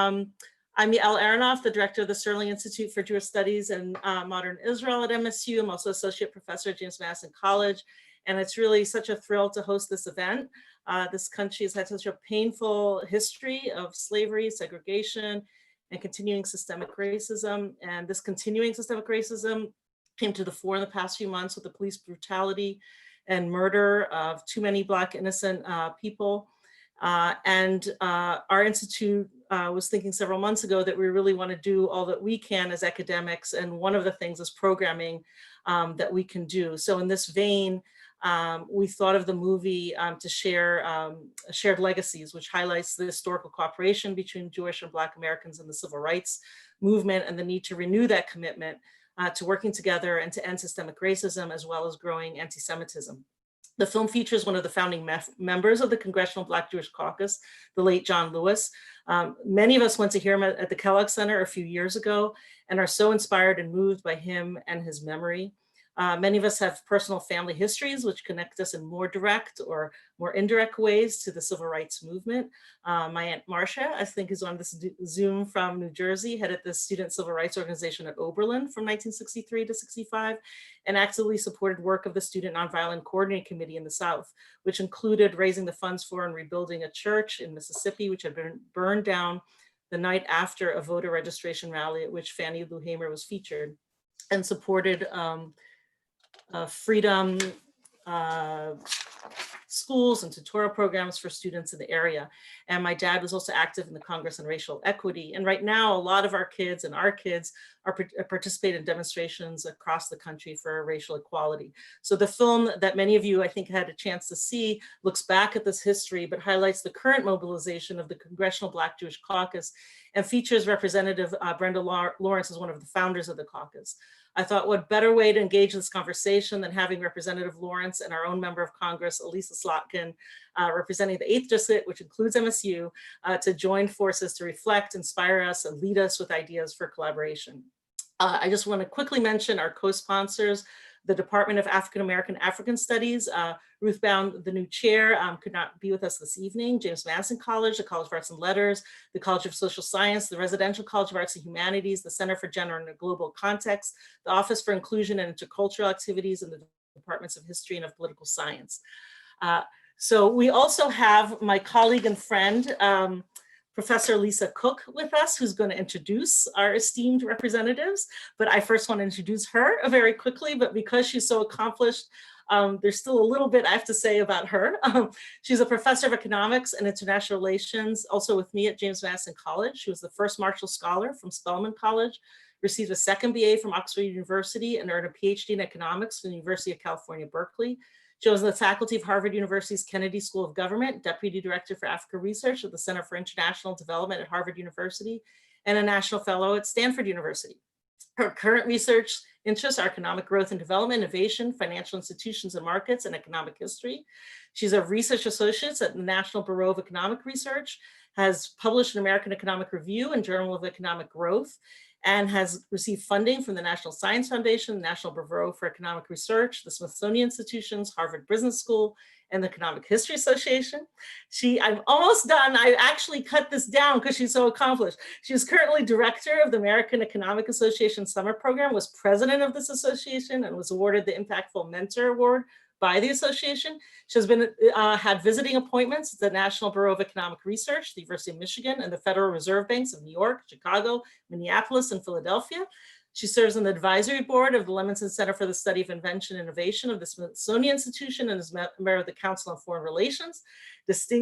I'm Yael Aronoff, the director of the Sterling Institute for Jewish Studies and Modern Israel at MSU. I'm also associate professor at James Madison College, and it's really such a thrill to host this event. This country has had such a painful history of slavery, segregation, and continuing systemic racism. And this continuing systemic racism came to the fore in the past few months with the police brutality and murder of too many Black innocent people. Our institute was thinking several months ago that we really want to do all that we can as academics, and one of the things is programming that we can do. So in this vein, we thought of the movie to share Shared Legacies, which highlights the historical cooperation between Jewish and Black Americans in the civil rights movement and the need to renew that commitment to working together and to end systemic racism, as well as growing anti-Semitism. The film features one of the founding members of the Congressional Black-Jewish Caucus, the late John Lewis. Many of us went to hear him at the Kellogg Center a few years ago and are so inspired and moved by him and his memory. Many of us have personal family histories which connect us in more direct or more indirect ways to the civil rights movement. My Aunt Marcia, I think, is on this Zoom from New Jersey, headed the student civil rights organization at Oberlin from 1963 to 65, and actively supported work of the Student Nonviolent Coordinating Committee in the South, which included raising the funds for and rebuilding a church in Mississippi, which had been burned down the night after a voter registration rally at which Fannie Lou Hamer was featured, and supported freedom schools and tutorial programs for students in the area. And my dad was also active in the Congress on Racial Equity. And right now, a lot of our kids are participate in demonstrations across the country for racial equality. So the film that many of you, I think, had a chance to see looks back at this history, but highlights the current mobilization of the Congressional Black-Jewish Caucus and features Representative Brenda Lawrence as one of the founders of the caucus. I thought, what better way to engage this conversation than having Representative Lawrence and our own member of Congress, Elissa Slotkin, representing the 8th District, which includes MSU, to join forces to reflect, inspire us, and lead us with ideas for collaboration. I just want to quickly mention our co-sponsors, the Department of African Studies. Ruth Bound, the new chair, could not be with us this evening. James Madison College, the College of Arts and Letters, the College of Social Science, the Residential College of Arts and Humanities, the Center for Gender in a Global Context, the Office for Inclusion and Intercultural Activities, and the Departments of History and of Political Science. So we also have my colleague and friend, Professor Lisa Cook with us, who's going to introduce our esteemed representatives. But I first want to introduce her very quickly, but because she's so accomplished, there's still a little bit I have to say about her. She's a professor of economics and international relations, also with me at James Madison College. She was the first Marshall Scholar from Spelman College, received a second BA from Oxford University, and earned a PhD in economics from the University of California, Berkeley. She was on the faculty of Harvard University's Kennedy School of Government, Deputy Director for Africa Research at the Center for International Development at Harvard University, and a National Fellow at Stanford University. Her current research interests are economic growth and development, innovation, financial institutions and markets, and economic history. She's a research associate at the National Bureau of Economic Research, has published in American Economic Review and Journal of Economic Growth, and has received funding from the National Science Foundation, the National Bureau for Economic Research, the Smithsonian Institutions, Harvard Business School, and the Economic History Association. I'm almost done. I actually cut this down because she's so accomplished. She is currently director of the American Economic Association Summer Program, was president of this association, and was awarded the Impactful Mentor Award by the association. She has been had visiting appointments at the National Bureau of Economic Research, the University of Michigan, and the Federal Reserve Banks of New York, Chicago, Minneapolis, and Philadelphia. She serves on the advisory board of the Lemonson Center for the Study of Invention and Innovation of the Smithsonian Institution, and is a member of the Council on Foreign Relations.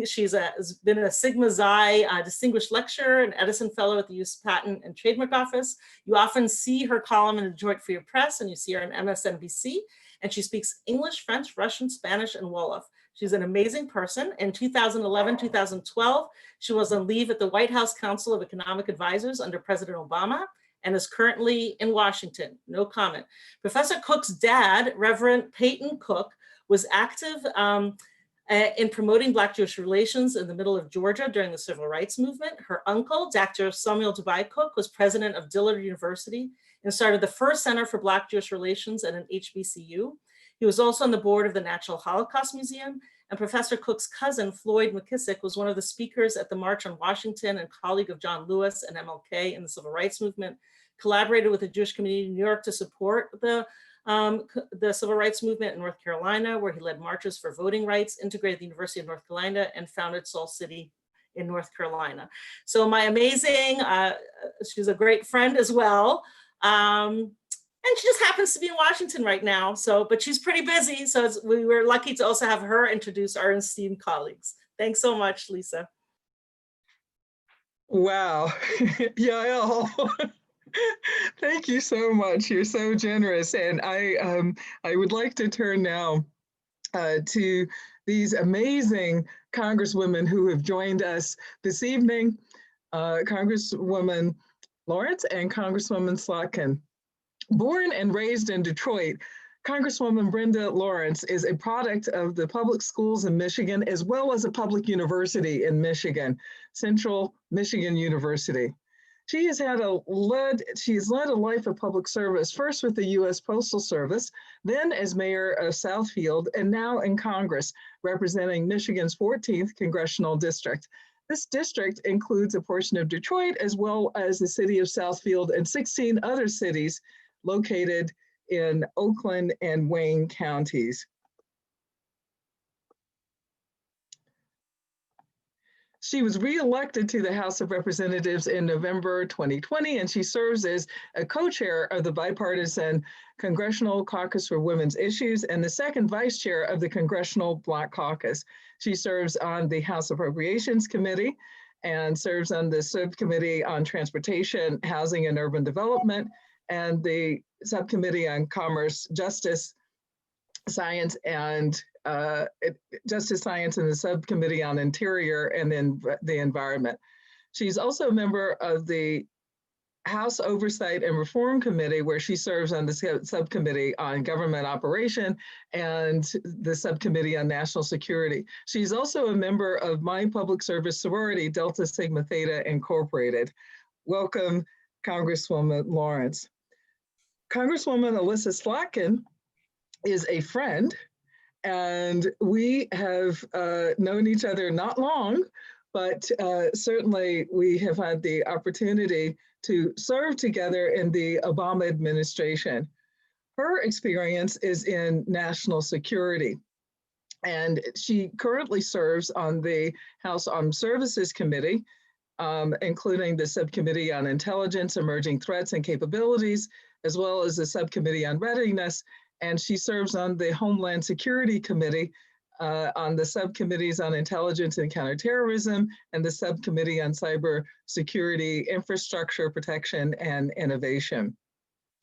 She's been a Sigma Xi distinguished lecturer and Edison Fellow at the U.S. Patent and Trademark Office. You often see her column in the Detroit Free Press, and you see her on MSNBC. And she speaks English, French, Russian, Spanish, and Wolof. She's an amazing person. In 2011, 2012, she was on leave at the White House Council of Economic Advisors under President Obama, and is currently in Washington. No comment. Professor Cook's dad, Reverend Peyton Cook, was active in promoting Black-Jewish relations in the middle of Georgia during the Civil Rights Movement. Her uncle, Dr. Samuel Dubai Cook, was president of Dillard University and started the first Center for Black-Jewish Relations at an HBCU. He was also on the board of the National Holocaust Museum And Professor Cook's cousin, Floyd McKissick, was one of the speakers at the March on Washington and colleague of John Lewis and MLK in the Civil Rights Movement, collaborated with the Jewish community in New York to support the Civil Rights Movement in North Carolina, where he led marches for voting rights, integrated the University of North Carolina, and founded Salt City in North Carolina. So my amazing, she's a great friend as well. And she just happens to be in Washington right now. So, but she's pretty busy. So we were lucky to also have her introduce our esteemed colleagues. Thanks so much, Lisa. Wow, Yael, thank you so much. You're so generous. And I would like to turn now to these amazing Congresswomen who have joined us this evening, Congresswoman Lawrence and Congresswoman Slotkin. Born and raised in Detroit, Congresswoman Brenda Lawrence is a product of the public schools in Michigan, as well as a public university in Michigan, Central Michigan University. She has led a life of public service, first with the U.S. Postal Service, then as mayor of Southfield, and now in Congress, representing Michigan's 14th Congressional District. This district includes a portion of Detroit, as well as the city of Southfield and 16 other cities located in Oakland and Wayne counties. She was reelected to the House of Representatives in November 2020, and she serves as a co-chair of the bipartisan Congressional Caucus for Women's Issues and the second vice chair of the Congressional Black Caucus. She serves on the House Appropriations Committee and serves on the Subcommittee on Transportation, Housing, and Urban Development, and the Subcommittee on Commerce, Justice, Science, and the Subcommittee on Interior and then the Environment. She's also a member of the House Oversight and Reform Committee, where she serves on the Subcommittee on Government Operation and the Subcommittee on National Security. She's also a member of my public service sorority, Delta Sigma Theta Incorporated. Welcome, Congresswoman Lawrence. Congresswoman Elissa Slotkin is a friend, and we have known each other not long, but certainly we have had the opportunity to serve together in the Obama administration. Her experience is in national security, and she currently serves on the House Armed Services Committee, including the Subcommittee on Intelligence, Emerging Threats and Capabilities, as well as the Subcommittee on Readiness, and she serves on the Homeland Security Committee, on the Subcommittees on Intelligence and Counterterrorism, and the Subcommittee on Cyber Security, Infrastructure Protection, and Innovation.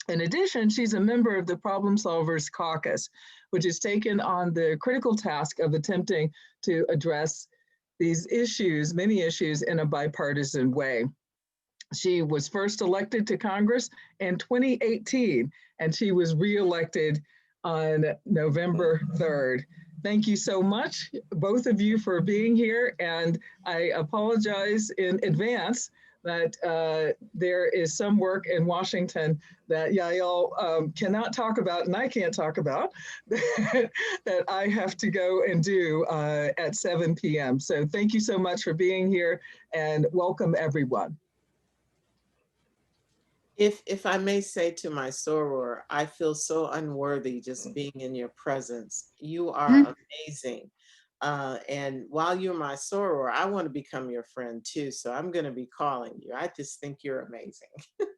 In addition, she's a member of the Problem Solvers Caucus, which has taken on the critical task of attempting to address these issues, many issues, in a bipartisan way. She was first elected to Congress in 2018, and she was reelected on November 3rd. Thank you so much, both of you, for being here, and I apologize in advance that there is some work in Washington that Yael cannot talk about, and I can't talk about, that I have to go and do at 7 p.m. So thank you so much for being here, and welcome everyone. If I may say to my soror, I feel so unworthy just being in your presence. You are amazing. And while you're my soror, I want to become your friend too. So I'm going to be calling you. I just think you're amazing.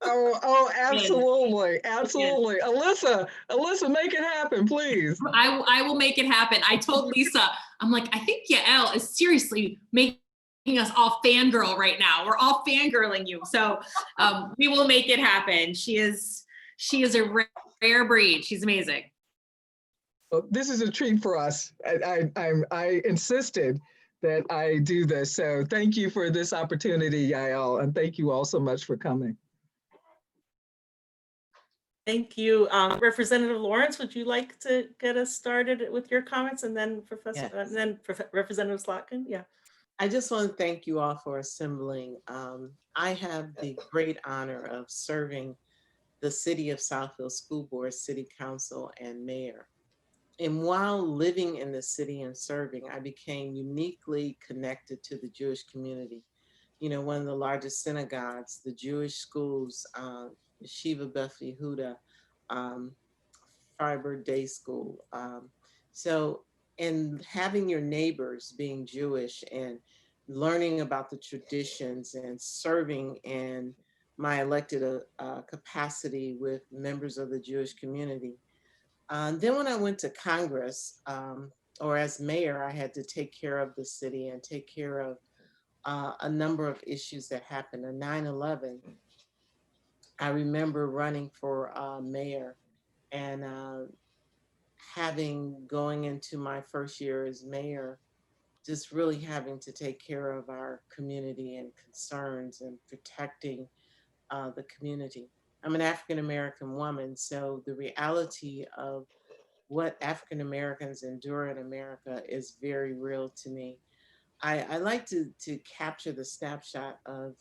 Oh, absolutely. Absolutely. Elissa, make it happen, please. I will make it happen. I told Lisa, I'm like, I think Yael is seriously making us all fangirl right now. We're all fangirling you. So we will make it happen. She is a rare breed. She's amazing. Well, this is a treat for us. I insisted that I do this. So thank you for this opportunity, Yael, and thank you all so much for coming. Thank you. Representative Lawrence, would you like to get us started with your comments, and then Representative Slotkin? Yeah. I just want to thank you all for assembling. I have the great honor of serving the City of Southfield School Board, City Council, and Mayor. And while living in the city and serving, I became uniquely connected to the Jewish community. You know, one of the largest synagogues, the Jewish schools, Yeshiva Beth Yehuda, um, Fiber Day School. So, and having your neighbors being Jewish and learning about the traditions and serving in my elected capacity with members of the Jewish community. Then when I went to Congress, or as mayor, I had to take care of the city and take care of a number of issues that happened. On 9/11, I remember running for mayor and going into my first year as mayor, just really having to take care of our community and concerns and protecting the community. I'm an African American woman, so the reality of what African Americans endure in America is very real to me. I like to capture the snapshot of,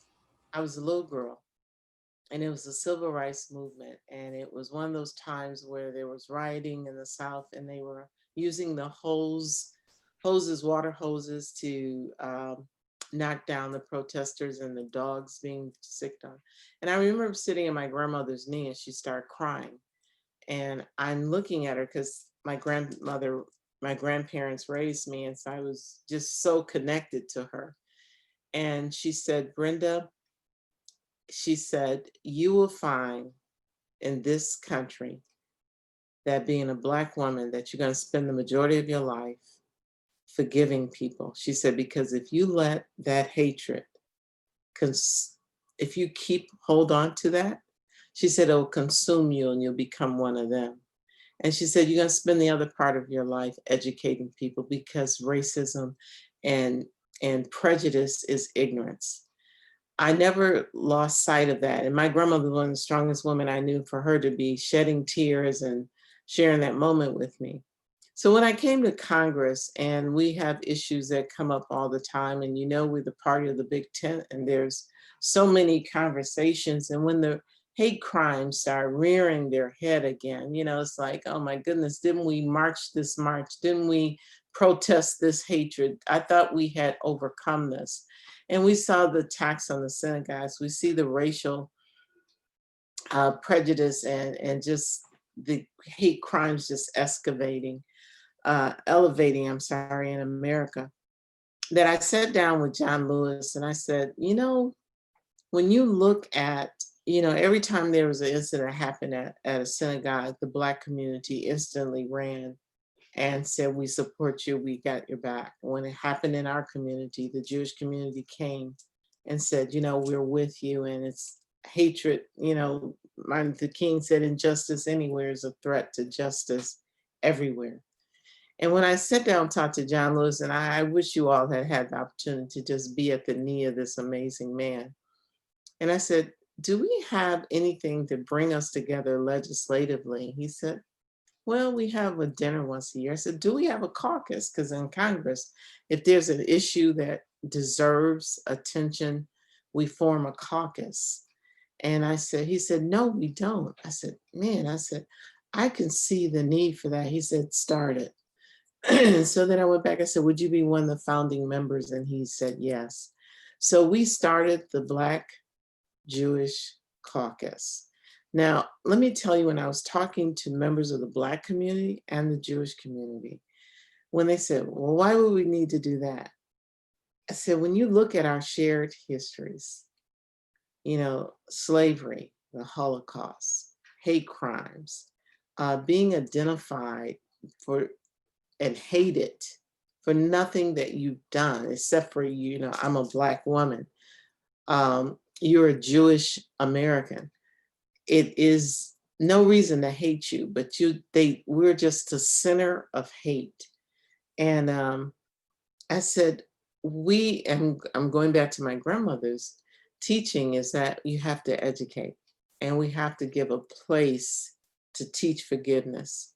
I was a little girl and it was the civil rights movement. And it was one of those times where there was rioting in the South and they were using the water hoses to knock down the protesters and the dogs being sicked on. And I remember sitting in my grandmother's knee and she started crying. And I'm looking at her because my grandparents raised me. And so I was just so connected to her. And she said, Brenda, she said, you will find in this country that being a Black woman, that you're going to spend the majority of your life forgiving people. She said, because if you let that hatred, if you hold on to that, she said, it'll consume you and you'll become one of them. And she said, you're going to spend the other part of your life educating people, because racism and prejudice is ignorance. I never lost sight of that. And my grandmother was one of the strongest women I knew, for her to be shedding tears and sharing that moment with me. So when I came to Congress, and we have issues that come up all the time, and you know, we're the party of the big tent, and there's so many conversations. And when the hate crimes start rearing their head again, you know, it's like, oh my goodness, didn't we march this march? Didn't we protest this hatred? I thought we had overcome this. And we saw the attacks on the synagogues. We see the racial prejudice and just the hate crimes just elevating, in America. That I sat down with John Lewis and I said, you know, when you look at, you know, every time there was an incident that happened at a synagogue, the Black community instantly ran and said, we support you, we got your back. When it happened in our community, the Jewish community came and said, you know, we're with you. And it's hatred, you know, Martin Luther King said, injustice anywhere is a threat to justice everywhere. And when I sat down and talked to John Lewis, and I wish you all had the opportunity to just be at the knee of this amazing man. And I said, do we have anything to bring us together legislatively? He said, well, we have a dinner once a year. I said, do we have a caucus? Because in Congress, if there's an issue that deserves attention, we form a caucus. And I said, he said, no, we don't. I said, man, I can see the need for that. He said, start it. So then I went back, I said, would you be one of the founding members? And he said, yes. So we started the Black-Jewish Caucus. Now, let me tell you, when I was talking to members of the Black community and the Jewish community, when they said, well, why would we need to do that? I said, when you look at our shared histories, you know, slavery, the Holocaust, hate crimes, being identified for and hated for nothing that you've done, except for, you know, I'm a Black woman. You're a Jewish American. It is no reason to hate you, but we're just the center of hate. And I said, I'm going back to my grandmother's teaching, is that you have to educate and we have to give a place to teach forgiveness.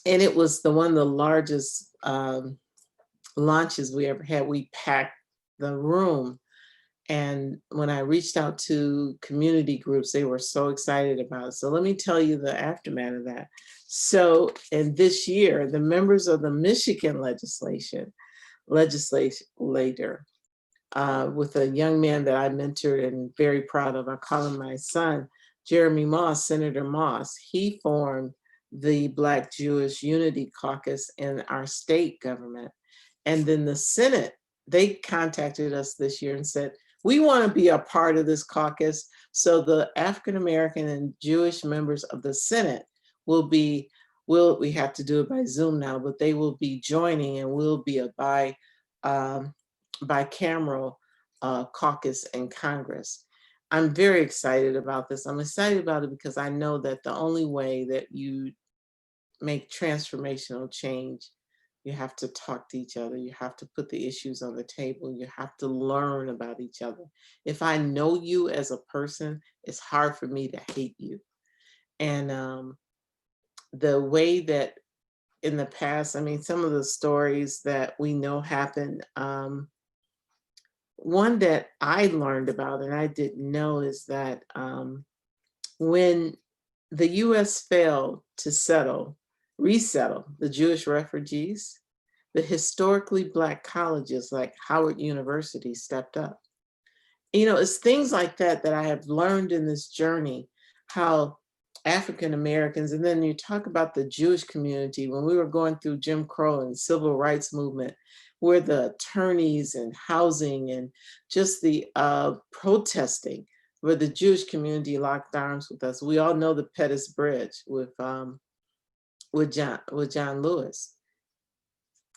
And it was one of the largest launches we ever had. We packed the room And when I reached out to community groups, they were so excited about it. So let me tell you the aftermath of that. So in this year, the members of the Michigan legislator, with a young man that I mentored and very proud of, I call him my son, Jeremy Moss, Senator Moss, he formed the Black-Jewish Unity Caucus in our state government. And then the Senate, they contacted us this year and said, we want to be a part of this caucus. So the African-American and Jewish members of the Senate will be, we have to do it by Zoom now, but they will be joining, and we'll be a bicameral caucus in Congress. I'm very excited about this. I'm excited about it because I know that the only way that you make transformational change, you have to talk to each other. You have to put the issues on the table. You have to learn about each other. If I know you as a person, it's hard for me to hate you. And the way that in the past, I mean, some of the stories that we know happened, one that I learned about and I didn't know is that when the US failed to resettle the Jewish refugees, the historically Black colleges like Howard University stepped up. You know, it's things like that that I have learned in this journey, how African Americans, and then you talk about the Jewish community, when we were going through Jim Crow and civil rights movement, where the attorneys and housing and just the protesting, where the Jewish community locked arms with us. We all know the Pettus Bridge with John Lewis,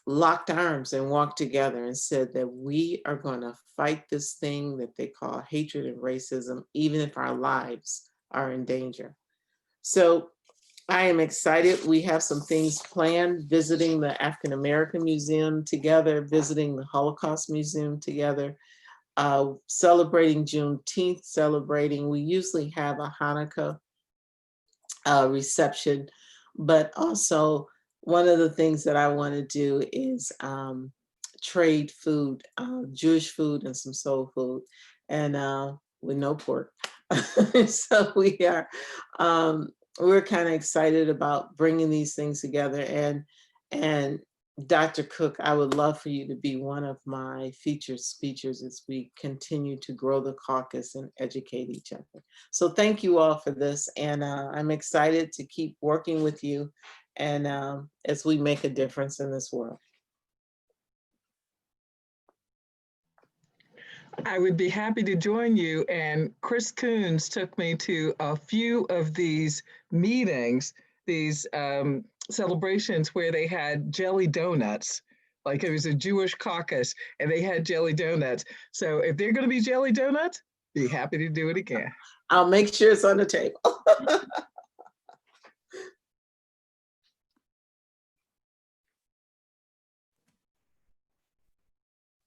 locked arms and walked together and said that we are going to fight this thing that they call hatred and racism, even if our lives are in danger. So I am excited. We have some things planned, visiting the African American Museum together, visiting the Holocaust Museum together, celebrating Juneteenth, we usually have a Hanukkah reception, but also one of the things that I want to do is trade food, Jewish food and some soul food, and with no pork. So we're kind of excited about bringing these things together. And Dr. Cook, I would love for you to be one of my featured speakers as we continue to grow the caucus and educate each other. So thank you all for this. And I'm excited to keep working with you and as we make a difference in this world. I would be happy to join you. And Chris Coons took me to a few of these meetings, these celebrations where they had jelly donuts. Like it was a Jewish caucus and they had jelly donuts. So if they're going to be jelly donuts, be happy to do it again. I'll make sure it's on the table.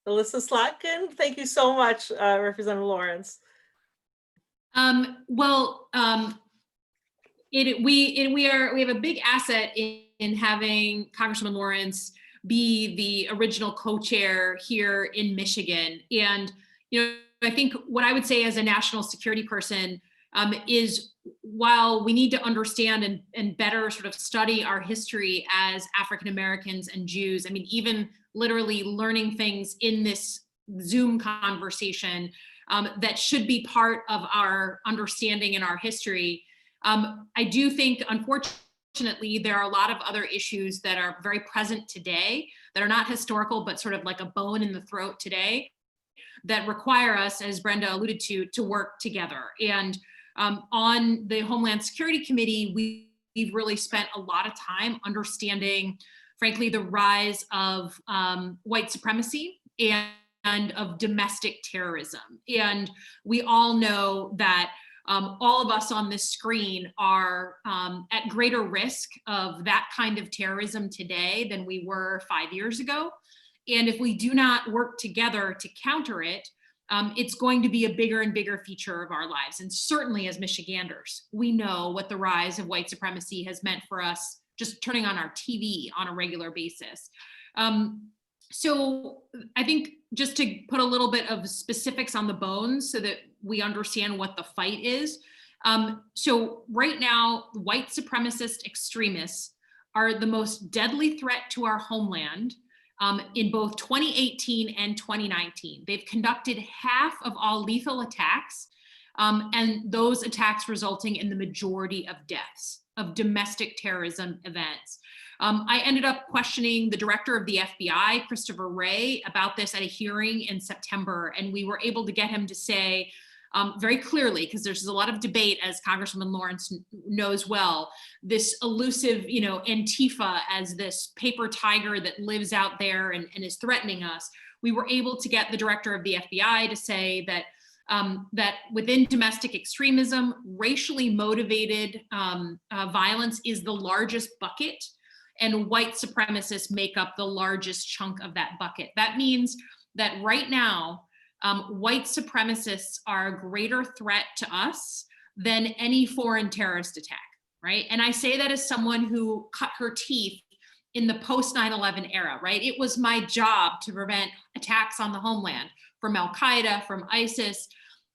Elissa Slotkin, thank you so much, Representative Lawrence. We have a big asset in having Congresswoman Lawrence be the original co-chair here in Michigan. And, you know, I think what I would say as a national security person is while we need to understand and better sort of study our history as African Americans and Jews, I mean, even literally learning things in this Zoom conversation that should be part of our understanding and our history. I do think, unfortunately, there are a lot of other issues that are very present today that are not historical, but sort of like a bone in the throat today that require us, as Brenda alluded to work together. And on the Homeland Security Committee, we've really spent a lot of time understanding, frankly, the rise of white supremacy and of domestic terrorism. And we all know that all of us on this screen are at greater risk of that kind of terrorism today than we were 5 years ago. And if we do not work together to counter it, it's going to be a bigger and bigger feature of our lives. And certainly as Michiganders, we know what the rise of white supremacy has meant for us, just turning on our TV on a regular basis. So I think just to put a little bit of specifics on the bones so that we understand what the fight is. So right now, white supremacist extremists are the most deadly threat to our homeland in both 2018 and 2019. They've conducted half of all lethal attacks, and those attacks resulting in the majority of deaths of domestic terrorism events. I ended up questioning the director of the FBI, Christopher Wray, about this at a hearing in September, and we were able to get him to say very clearly, because there's a lot of debate, as Congresswoman Lawrence knows well, this elusive, Antifa as this paper tiger that lives out there and is threatening us. We were able to get the director of the FBI to say that that within domestic extremism, racially motivated violence is the largest bucket, and white supremacists make up the largest chunk of that bucket. That means that right now, white supremacists are a greater threat to us than any foreign terrorist attack, right? And I say that as someone who cut her teeth in the post 9/11 era, right? It was my job to prevent attacks on the homeland from Al-Qaeda, from ISIS,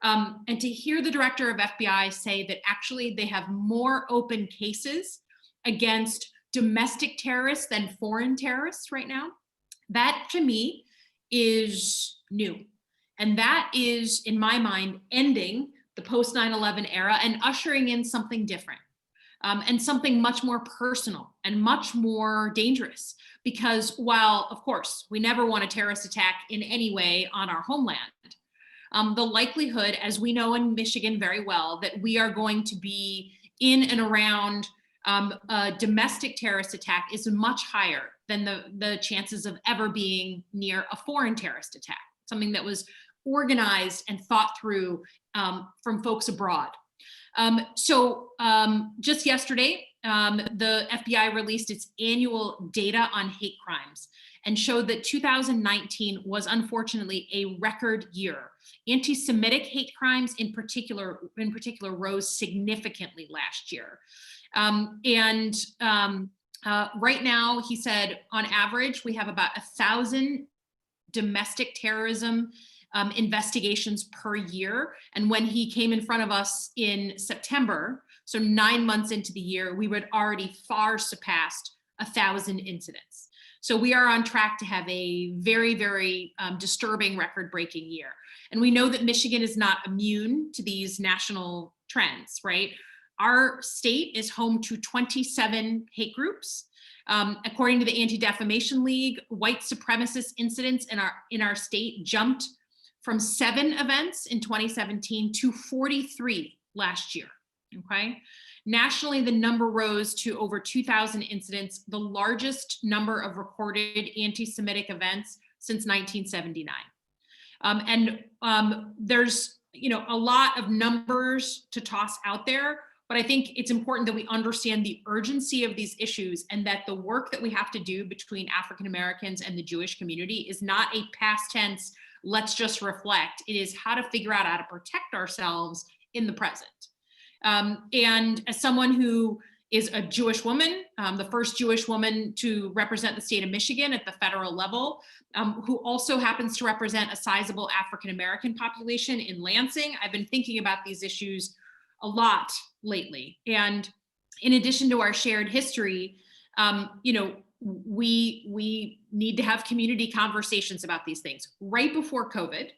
and to hear the director of FBI say that actually they have more open cases against domestic terrorists than foreign terrorists right now, that to me is new. And that is, in my mind, ending the post 9/11 era and ushering in something different, and something much more personal and much more dangerous. Because while, of course, we never want a terrorist attack in any way on our homeland, the likelihood, as we know in Michigan very well, that we are going to be in and around a domestic terrorist attack is much higher than the chances of ever being near a foreign terrorist attack, something that was organized and thought through from folks abroad. So just yesterday, the FBI released its annual data on hate crimes and showed that 2019 was unfortunately a record year. Anti-Semitic hate crimes in particular rose significantly last year. Right now, he said, on average, we have about 1,000 domestic terrorism investigations per year. And when he came in front of us in September, so 9 months into the year, we would already far surpassed 1,000 incidents. So we are on track to have a very, very disturbing record-breaking year. And we know that Michigan is not immune to these national trends, right? Our state is home to 27 hate groups. According to the Anti-Defamation League, white supremacist incidents in our state jumped from 7 events in 2017 to 43 last year, okay? Nationally, the number rose to over 2,000 incidents, the largest number of recorded anti-Semitic events since 1979. There's a lot of numbers to toss out there, but I think it's important that we understand the urgency of these issues and that the work that we have to do between African Americans and the Jewish community is not a past tense, let's just reflect. It is how to figure out how to protect ourselves in the present. And as someone who is a Jewish woman, the first Jewish woman to represent the state of Michigan at the federal level, who also happens to represent a sizable African-American population in Lansing, I've been thinking about these issues a lot lately. And in addition to our shared history, we need to have community conversations about these things. Right before COVID,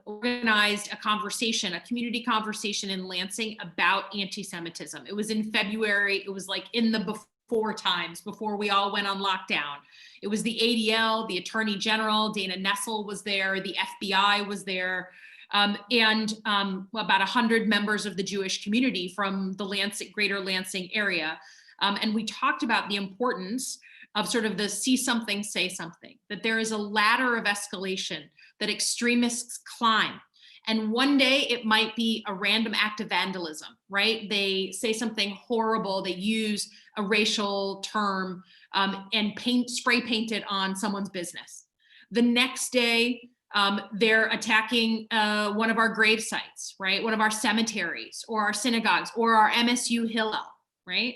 organized a community conversation in Lansing about anti-Semitism. It was in February. It was like in the before times, before we all went on lockdown. It was the ADL, the Attorney General, Dana Nessel was there, the FBI was there, and about 100 members of the Jewish community from the greater Lansing area. And we talked about the importance of sort of the see something, say something, that there is a ladder of escalation that extremists climb. And one day it might be a random act of vandalism, right? They say something horrible, they use a racial term and spray paint it on someone's business. The next day, they're attacking one of our grave sites, right? One of our cemeteries or our synagogues or our MSU Hillel, right?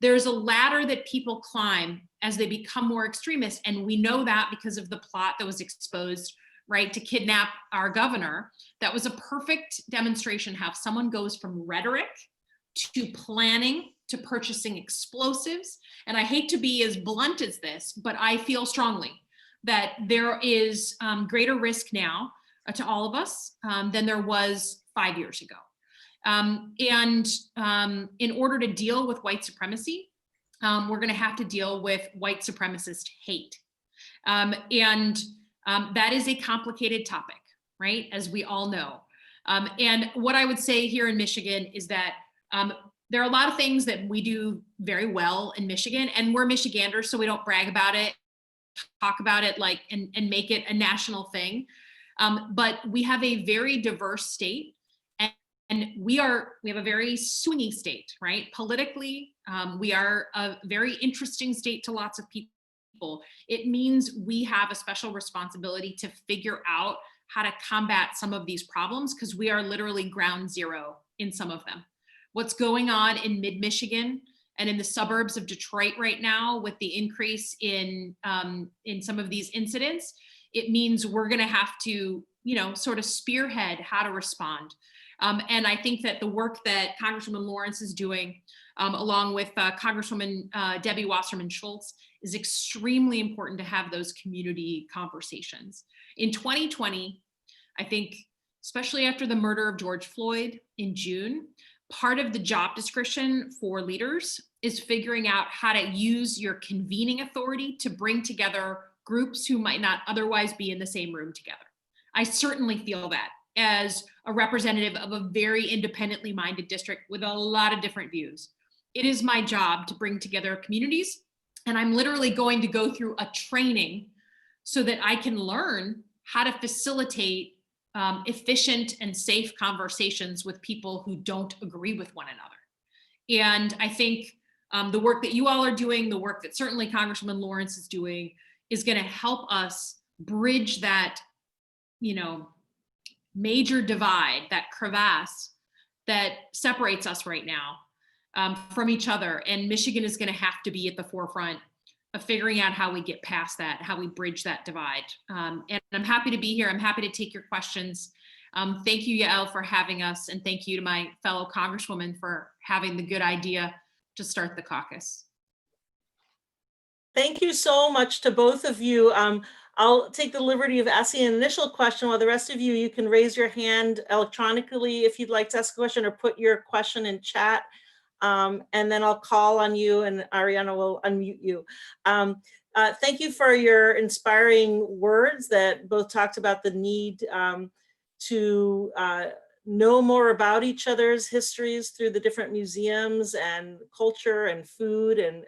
There's a ladder that people climb as they become more extremist. And we know that because of the plot that was exposed right, to kidnap our governor, that was a perfect demonstration how someone goes from rhetoric to planning to purchasing explosives. And I hate to be as blunt as this, but I feel strongly that there is greater risk now to all of us than there was 5 years ago. In order to deal with white supremacy, we're going to have to deal with white supremacist hate. That is a complicated topic, right? As we all know. And what I would say here in Michigan is that there are a lot of things that we do very well in Michigan, and we're Michiganders, so we don't brag about it, talk about it like, and make it a national thing. But we have a very diverse state, and we have a very swingy state, right? Politically, we are a very interesting state to lots of people. It means we have a special responsibility to figure out how to combat some of these problems, because we are literally ground zero in some of them. What's going on in mid-Michigan and in the suburbs of Detroit right now with the increase in some of these incidents, it means we're going to have to, sort of spearhead how to respond. And I think that the work that Congresswoman Lawrence is doing, along with Congresswoman Debbie Wasserman Schultz, is extremely important to have those community conversations. In 2020, I think, especially after the murder of George Floyd in June, part of the job description for leaders is figuring out how to use your convening authority to bring together groups who might not otherwise be in the same room together. I certainly feel that as a representative of a very independently minded district with a lot of different views. It is my job to bring together communities, and I'm literally going to go through a training so that I can learn how to facilitate efficient and safe conversations with people who don't agree with one another. And I think the work that you all are doing, the work that certainly Congresswoman Lawrence is doing, is going to help us bridge that, major divide, that crevasse that separates us right now from each other. And Michigan is going to have to be at the forefront of figuring out how we get past that, how we bridge that divide. And I'm happy to be here. I'm happy to take your questions. Thank you, Yael, for having us. And thank you to my fellow Congresswoman for having the good idea to start the caucus. Thank you so much to both of you. I'll take the liberty of asking an initial question, while the rest of you can raise your hand electronically if you'd like to ask a question, or put your question in chat. And then I'll call on you and Ariana will unmute you. Thank you for your inspiring words that both talked about the need to know more about each other's histories through the different museums and culture and food, and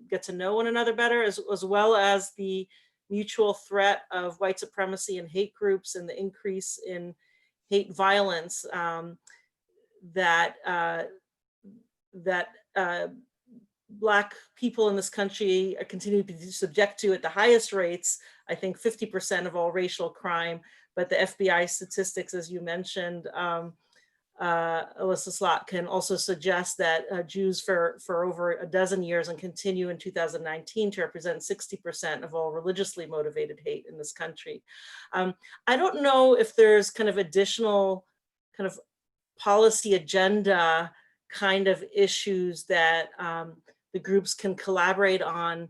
get to know one another better, as well as the mutual threat of white supremacy and hate groups and the increase in hate violence that Black people in this country continue to be subject to at the highest rates. I think 50% of all racial crime, but the FBI statistics, as you mentioned, Elissa Slotkin, also suggest that Jews for over a dozen years and continue in 2019 to represent 60% of all religiously motivated hate in this country. I don't know if there's kind of additional kind of policy agenda kind of issues that the groups can collaborate on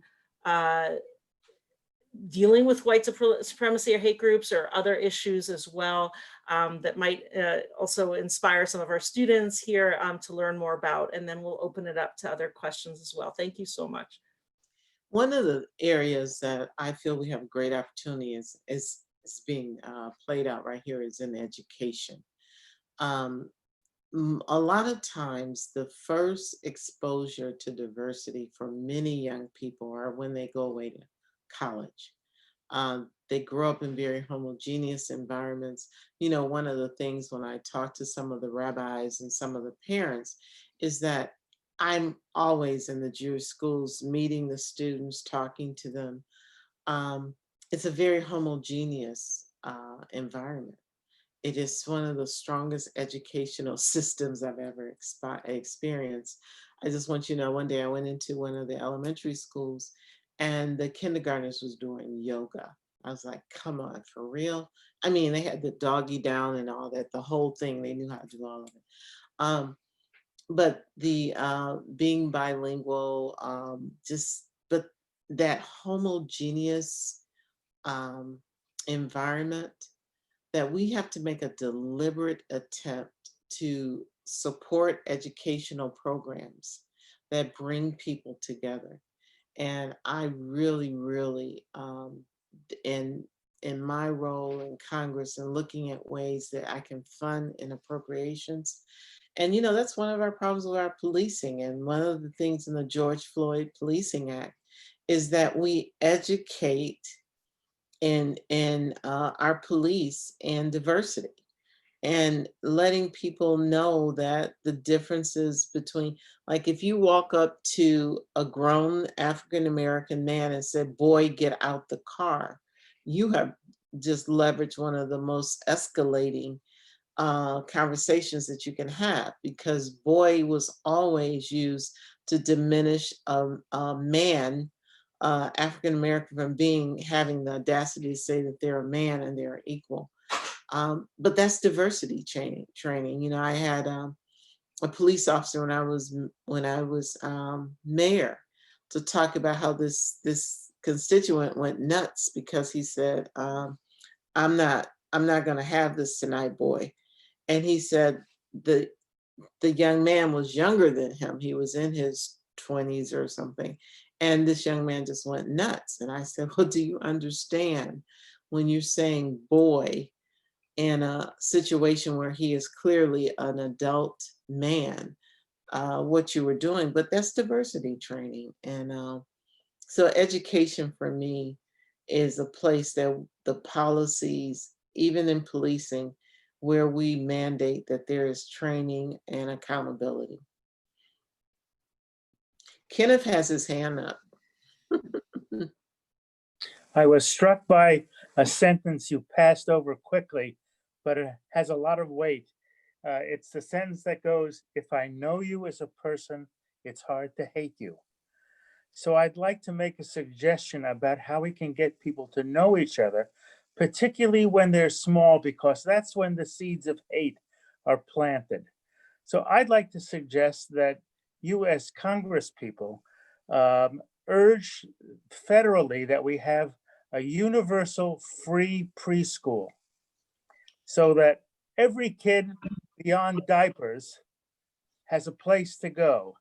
dealing with white supremacy or hate groups, or other issues as well that might also inspire some of our students here to learn more about, and then we'll open it up to other questions as well. Thank you so much. One of the areas that I feel we have great opportunity is being played out right here is in education. A lot of times the first exposure to diversity for many young people are when they go away to college. They grow up in very homogeneous environments. You know, one of the things when I talk to some of the rabbis and some of the parents is that I'm always in the Jewish schools, meeting the students, talking to them. It's a very homogeneous environment. It is one of the strongest educational systems I've ever experienced. I just want you to know, one day I went into one of the elementary schools and the kindergartners was doing yoga. I was like, come on, for real? I mean, they had the doggy down and all that, the whole thing, they knew how to do all of it. But the being bilingual, but that homogeneous environment, that we have to make a deliberate attempt to support educational programs that bring people together. And I really, really, in my role in Congress and looking at ways that I can fund in appropriations. And that's one of our problems with our policing. And one of the things in the George Floyd Policing Act is that we educate in our police and diversity, and letting people know that the differences between, like, if you walk up to a grown African-American man and said, "Boy, get out the car," you have just leveraged one of the most escalating conversations that you can have, because boy was always used to diminish a man, African American, from having the audacity to say that they're a man and they're equal. But that's diversity training. I had a police officer when I was mayor, to talk about how this constituent went nuts because he said, I'm not going to have this tonight, boy." And he said the young man was younger than him. He was in his 20s or something. And this young man just went nuts. And I said, "Well, do you understand when you're saying boy in a situation where he is clearly an adult man, what you were doing?" But that's diversity training. And so education for me is a place that the policies, even in policing, where we mandate that there is training and accountability. Kenneth has his hand up. I was struck by a sentence you passed over quickly, but it has a lot of weight. It's the sentence that goes, "If I know you as a person, it's hard to hate you." So I'd like to make a suggestion about how we can get people to know each other, particularly when they're small, because that's when the seeds of hate are planted. So I'd like to suggest that you as Congresspeople urge federally that we have a universal free preschool, so that every kid beyond diapers has a place to go.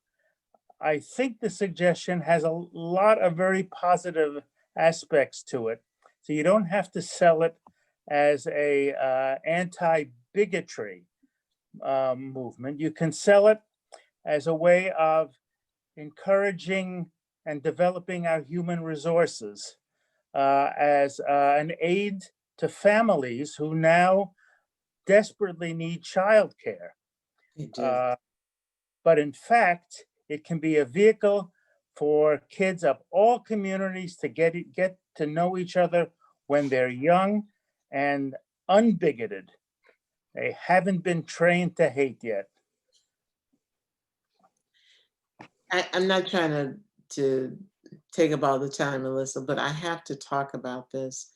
I think the suggestion has a lot of very positive aspects to it. So you don't have to sell it as a anti-bigotry movement. You can sell it as a way of encouraging and developing our human resources, as an aid to families who now desperately need childcare. But in fact, it can be a vehicle for kids of all communities to get to know each other when they're young and unbigoted. They haven't been trained to hate yet. I'm not trying to take up all the time, Elissa, but I have to talk about this.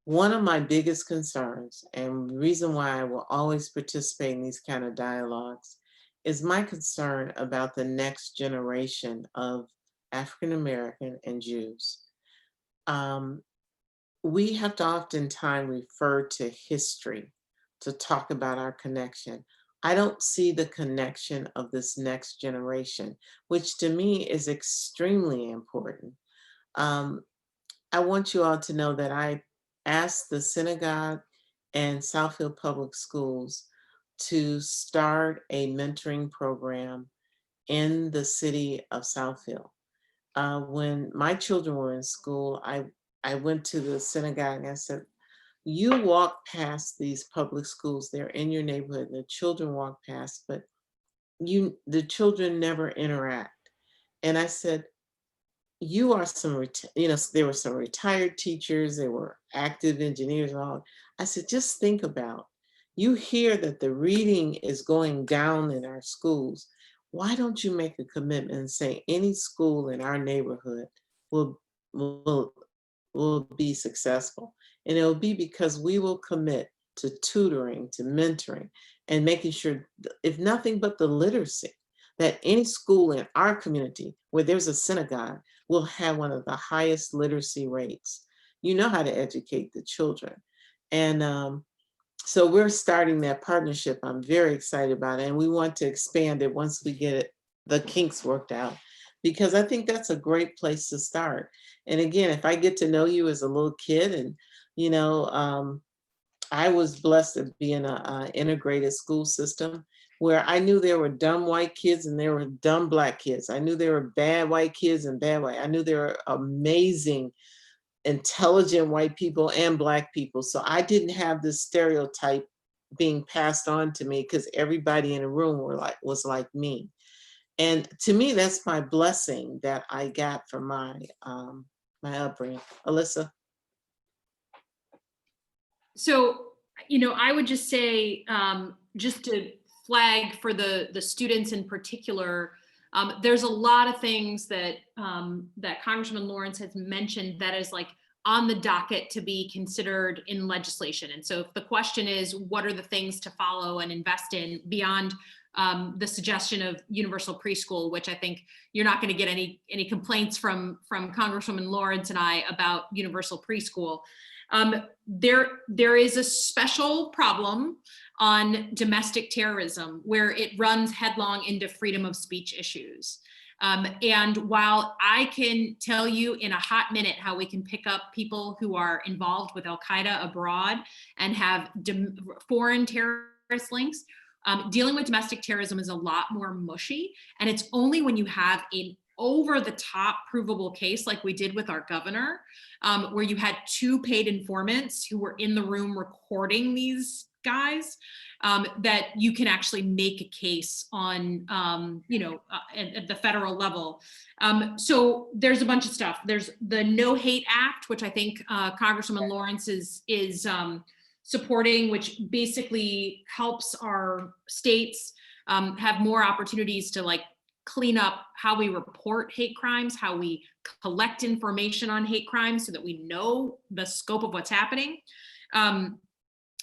One of my biggest concerns, and the reason why I will always participate in these kind of dialogues, is my concern about the next generation of African American and Jews. We have to oftentimes refer to history to talk about our connection. I don't see the connection of this next generation, which to me is extremely important. I want you all to know that I asked the synagogue and Southfield Public Schools to start a mentoring program in the city of Southfield. When my children were in school, I went to the synagogue and I said, "You walk past these public schools, they're in your neighborhood, and the children walk past, but the children never interact." And I said, "You are there were some retired teachers, there were active engineers and all." I said, "Just think about, you hear that the reading is going down in our schools. Why don't you make a commitment and say any school in our neighborhood will be successful?" And it'll be because we will commit to tutoring, to mentoring, and making sure, if nothing but the literacy, that any school in our community where there's a synagogue will have one of the highest literacy rates. You know how to educate the children. And so we're starting that partnership. I'm very excited about it. And we want to expand it once we get it, the kinks worked out, because I think that's a great place to start. And again, if I get to know you as a little kid, and, you know, I was blessed to be in an integrated school system where I knew there were dumb white kids and there were dumb Black kids. I knew there were bad white kids and bad white. I knew there were amazing, intelligent white people and Black people. So I didn't have this stereotype being passed on to me because everybody in the room was like me. And to me, that's my blessing that I got from my upbringing. Elissa? So, you know, I would just say, just to flag for the students in particular, there's a lot of things that that Congressman Lawrence has mentioned that is like on the docket to be considered in legislation. And so if the question is, what are the things to follow and invest in beyond the suggestion of universal preschool, which I think you're not going to get any complaints from Congresswoman Lawrence and I about universal preschool. There is a special problem on domestic terrorism where it runs headlong into freedom of speech issues. And while I can tell you in a hot minute how we can pick up people who are involved with Al-Qaeda abroad and have foreign terrorist links, dealing with domestic terrorism is a lot more mushy. And it's only when you have an over-the-top provable case like we did with our governor, where you had 2 paid informants who were in the room recording these guys, that you can actually make a case on, at the federal level. So there's a bunch of stuff. There's the No Hate Act, which I think Congresswoman Lawrence is supporting, which basically helps our states have more opportunities to like clean up how we report hate crimes, how we collect information on hate crimes so that we know the scope of what's happening.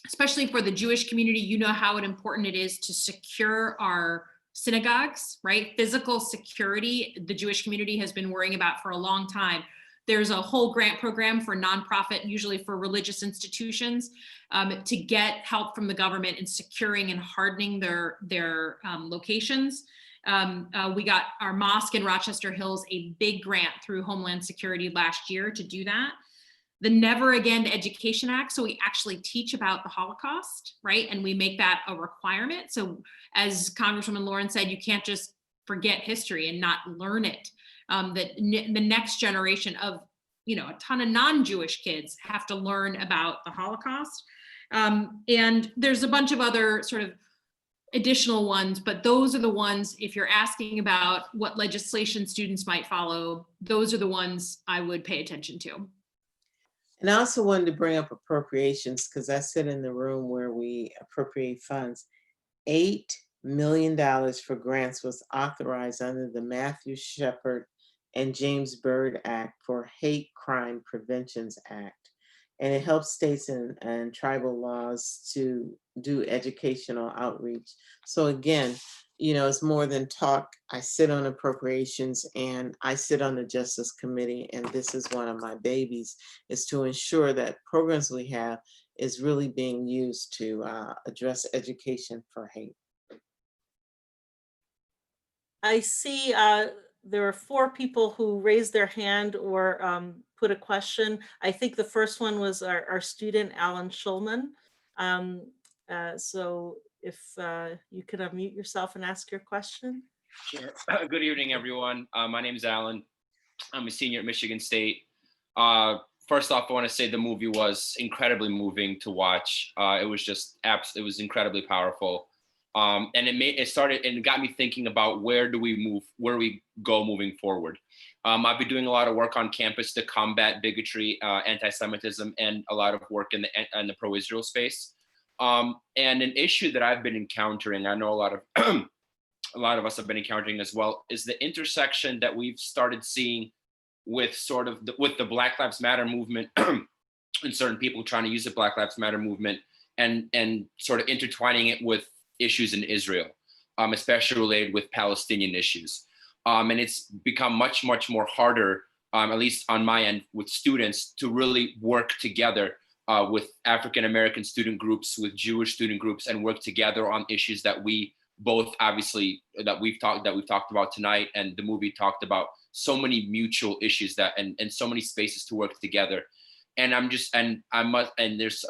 Especially for the Jewish community, you know how important it is to secure our synagogues, right? Physical security, the Jewish community has been worrying about for a long time. There's a whole grant program for nonprofit, usually for religious institutions, to get help from the government in securing and hardening their locations. We got our mosque in Rochester Hills a big grant through Homeland Security last year to do that. The Never Again Education Act, so we actually teach about the Holocaust, right? And we make that a requirement. So as Congresswoman Lawrence said, you can't just forget history and not learn it. That the next generation of, a ton of non-Jewish kids have to learn about the Holocaust. And there's a bunch of other sort of additional ones, but those are the ones, if you're asking about what legislation students might follow, those are the ones I would pay attention to. And I also wanted to bring up appropriations because I sit in the room where we appropriate funds. $8 million for grants was authorized under the Matthew Shepard and James Byrd Act for Hate Crime Preventions Act. And it helps states and tribal laws to do educational outreach. So again, it's more than talk. I sit on appropriations and I sit on the Justice Committee, and this is one of my babies, is to ensure that programs we have is really being used to address education for hate. I see there are 4 people who raised their hand or put a question. I think the first one was our student, Alan Schulman. So if you could unmute yourself and ask your question. Sure. Good evening, everyone. My name is Alan. I'm a senior at Michigan State. First off, I want to say the movie was incredibly moving to watch. It was just it was incredibly powerful. And it got me thinking about where we go moving forward. I've been doing a lot of work on campus to combat bigotry, anti-Semitism, and a lot of work in the pro-Israel space. And an issue that I've been encountering, I know a lot of us have been encountering as well, is the intersection that we've started seeing with with the Black Lives Matter movement and certain people trying to use the Black Lives Matter movement and sort of intertwining it with issues in Israel, especially related with Palestinian issues. And it's become much more harder, at least on my end, with students to really work together with African-American student groups, with Jewish student groups, and work together on issues that we both obviously, that we've talked about tonight, and the movie talked about so many mutual issues that, and so many spaces to work together. And there's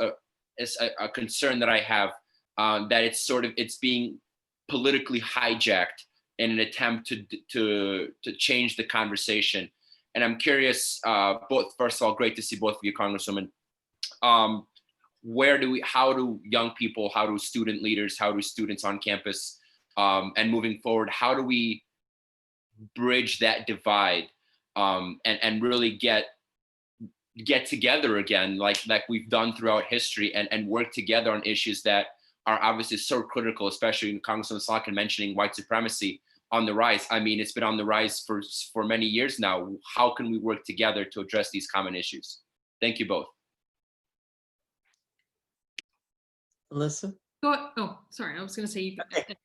a concern that I have that it's being politically hijacked in an attempt to change the conversation. And I'm curious, first of all, great to see both of you, Congresswomen. How do young people, how do student leaders, how do students on campus, and moving forward, how do we bridge that divide and really get together again, like we've done throughout history, and work together on issues that are obviously so critical, especially Congresswoman Slotkin mentioning white supremacy on the rise. I mean, it's been on the rise for many years now. How can we work together to address these common issues? Thank you both. Elissa? Oh, sorry, I was gonna say you. Okay.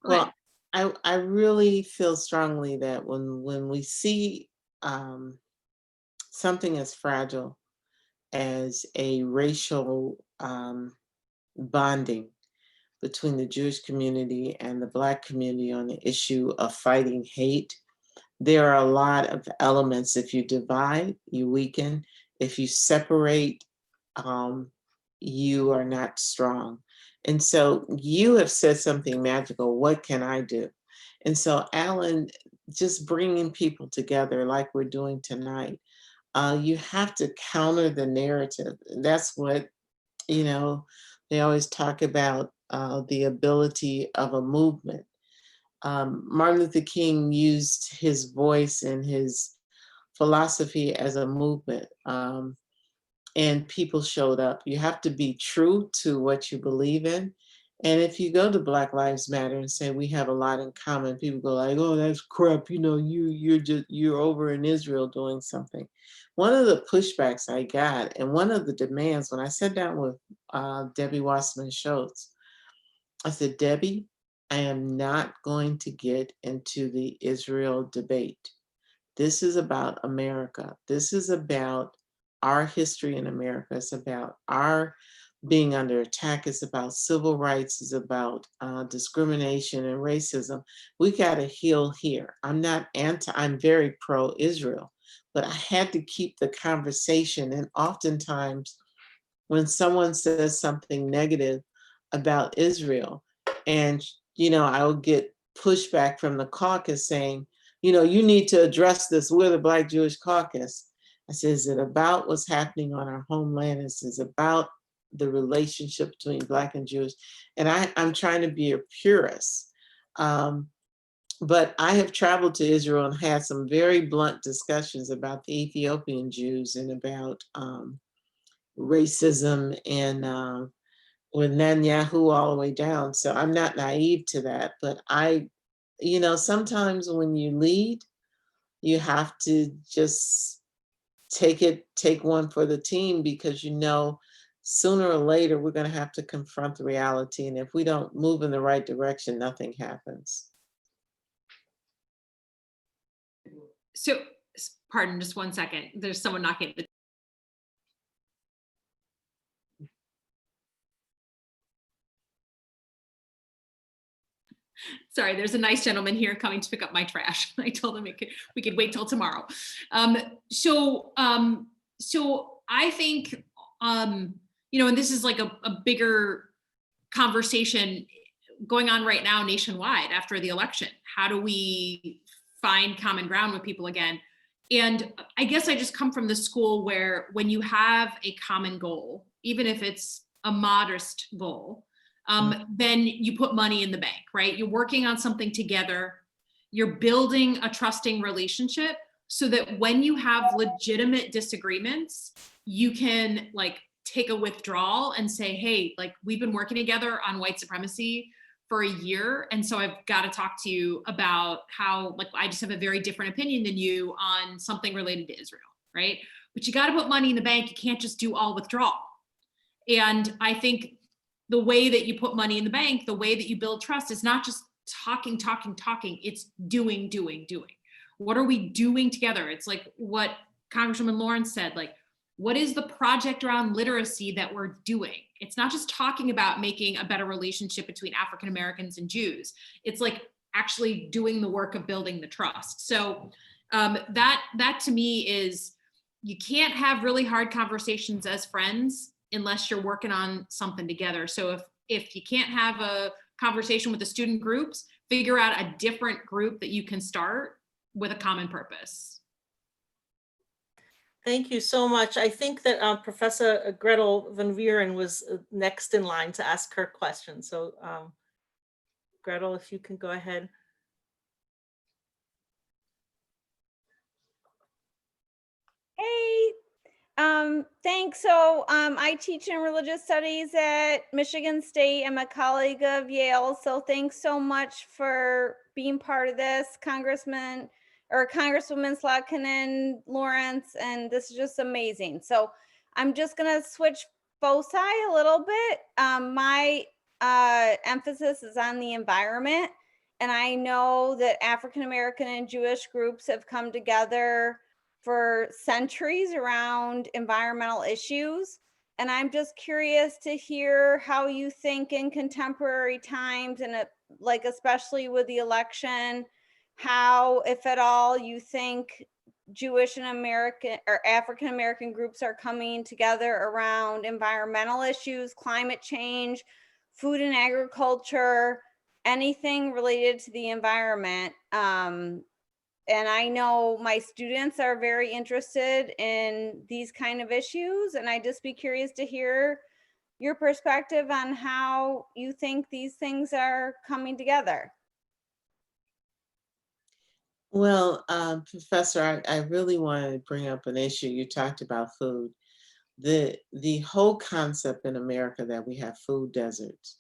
Go ahead. Well, I really feel strongly that when we see something as fragile as a racial bonding between the Jewish community and the Black community on the issue of fighting hate, there are a lot of elements. If you divide, you weaken. If you separate, you are not strong. And so you have said something magical. What can I do? And so, Alan, just bringing people together like we're doing tonight, you have to counter the narrative. That's what, they always talk about the ability of a movement. Martin Luther King used his voice and his philosophy as a movement, and people showed up. You have to be true to what you believe in. And if you go to Black Lives Matter and say we have a lot in common, people go like, "Oh, that's crap. You're over in Israel doing something." One of the pushbacks I got, and one of the demands when I sat down with Debbie Wasserman Schultz, I said, "Debbie, I am not going to get into the Israel debate. This is about America. This is about our history in America. It's about our being under attack. It's about civil rights. It's about discrimination and racism. We got to heal here. I'm very pro-Israel, but I had to keep the conversation. And oftentimes when someone says something negative about Israel, and, I will get pushback from the caucus saying, you need to address this. We're the Black-Jewish Caucus. I said, is it about what's happening on our homeland? Is it about the relationship between Black and Jewish? And I'm trying to be a purist. But I have traveled to Israel and had some very blunt discussions about the Ethiopian Jews and about racism and with Netanyahu all the way down. So I'm not naive to that, but sometimes when you lead, you have to just take one for the team, because sooner or later we're going to have to confront the reality. And if we don't move in the right direction, nothing happens. So, pardon, just 1 second. There's someone knocking at the. Sorry, there's a nice gentleman here coming to pick up my trash. I told him we could wait till tomorrow. So I think, and this is like a bigger conversation going on right now nationwide after the election. How do we find common ground with people again? And I guess I just come from the school where when you have a common goal, even if it's a modest goal, then you put money in the bank, right? You're working on something together. You're building a trusting relationship so that when you have legitimate disagreements, you can take a withdrawal and say, hey, we've been working together on white supremacy for a year. And so I've got to talk to you about how I just have a very different opinion than you on something related to Israel, right? but you got to put money in the bank. You can't just do all withdrawal. And I think the way that you put money in the bank, the way that you build trust is not just talking, it's doing. What are we doing together? It's like what Congresswoman Lawrence said, like, what is the project around literacy that we're doing? It's not just talking about making a better relationship between African Americans and Jews. It's like actually doing the work of building the trust. So that to me is, you can't have really hard conversations as friends unless you're working on something together. So if you can't have a conversation with the student groups, figure out a different group that you can start with a common purpose. Thank you so much. I think that Professor Gretel van Wieren was next in line to ask her question. So Gretel, if you can go ahead. Hey, thanks. So I teach in religious studies at Michigan State. I'm a colleague of Yale. So thanks so much for being part of this, Congresswoman Slotkin and Lawrence. And this is just amazing. So I'm just going to switch foci a little bit. My emphasis is on the environment. And I know that African American and Jewish groups have come together for centuries around environmental issues. And I'm just curious to hear how you think in contemporary times, and like especially with the election, how, if at all, you think Jewish and American or African American groups are coming together around environmental issues, climate change, food and agriculture, anything related to the environment. And I know my students are very interested in these kind of issues, and I'd just be curious to hear your perspective on how you think these things are coming together. Well, Professor, I really wanted to bring up an issue. You talked about food. The whole concept in America that we have food deserts.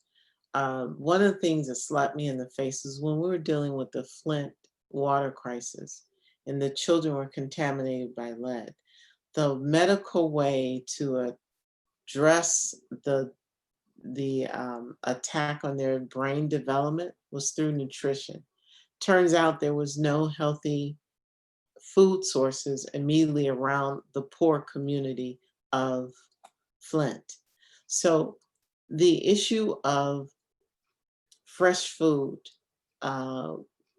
One of the things that slapped me in the face is when we were dealing with the Flint water crisis and the children were contaminated by lead. The medical way to address the attack on their brain development was through nutrition. Turns out there was no healthy food sources immediately around the poor community of Flint. So the issue of fresh food,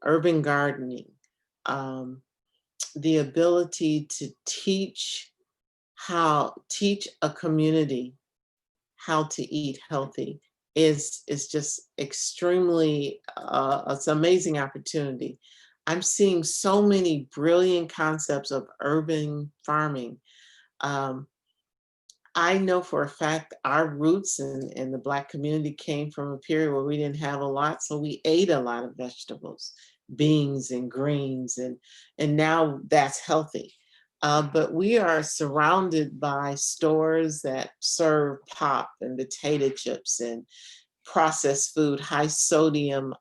urban gardening, the ability to teach a community how to eat healthy is just extremely, it's an amazing opportunity. I'm seeing so many brilliant concepts of urban farming. I know for a fact our roots in the Black community came from a period where we didn't have a lot, so we ate a lot of vegetables, beans and greens, and now that's healthy. But we are surrounded by stores that serve pop and potato chips and processed food, high sodium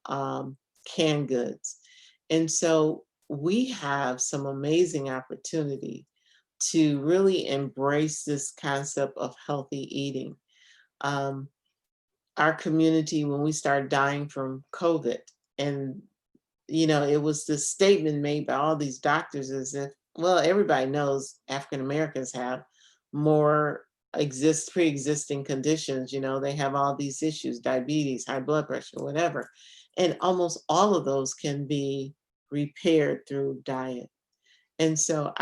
canned goods. And so we have some amazing opportunity to really embrace this concept of healthy eating. Our community, when we started dying from COVID, and it was this statement made by all these doctors as if, well, everybody knows African Americans have more pre-existing conditions. They have all these issues, diabetes, high blood pressure, whatever. And almost all of those can be repaired through diet. And so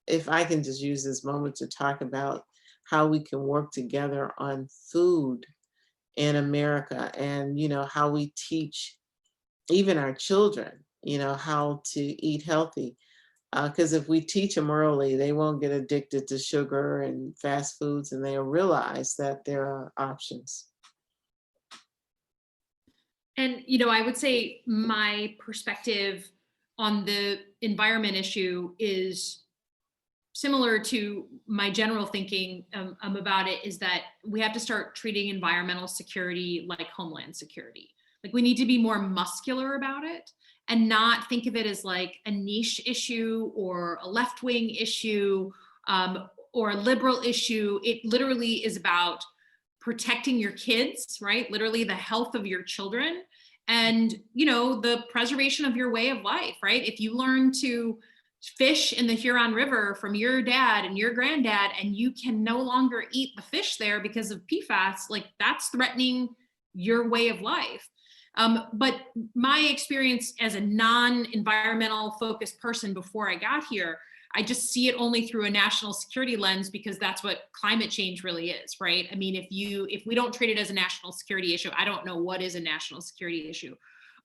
if I can just use this moment to talk about how we can work together on food in America, and how we teach even our children, how to eat healthy. Because if we teach them early, they won't get addicted to sugar and fast foods, and they'll realize that there are options. And, I would say my perspective on the environment issue is similar to my general thinking about it, is that we have to start treating environmental security like homeland security. Like, we need to be more muscular about it and not think of it as like a niche issue or a left-wing issue or a liberal issue. It literally is about protecting your kids, right? Literally the health of your children and, you know, the preservation of your way of life, right? If you learn to fish in the Huron River from your dad and your granddad, and you can no longer eat the fish there because of PFAS, like that's threatening your way of life. But my experience as a non-environmental focused person before I got here, I just see it only through a national security lens because that's what climate change really is, right? I mean, if we don't treat it as a national security issue, I don't know what is a national security issue.